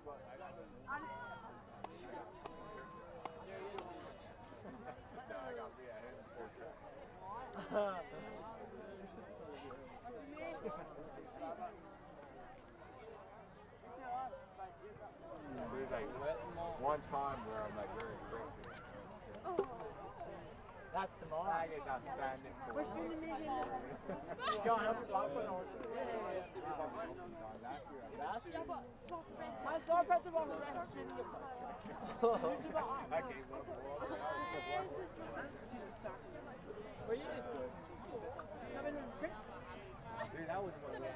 but I got me a him for sure. There's like one time where I'm like very aggressive. That's tomorrow. I guess I'm standing for What's doing the meeting? John, I'm stopping on. Last year. My dog had the wrong direction. I gave up. Well, you did good. Dude, that was one of the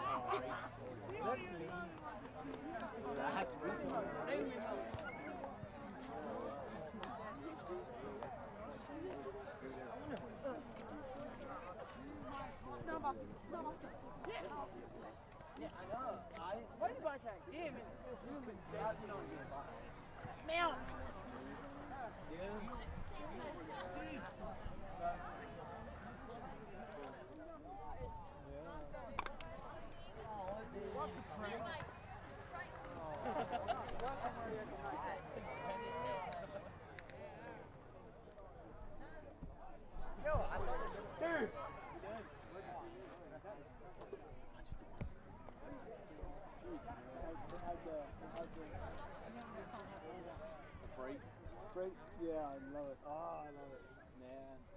No, boss. Yeah, I know. What is my check? Damn it. Meow. Yo, I saw you. Dude. break. Break, yeah, I love it. Oh, I love it. Man.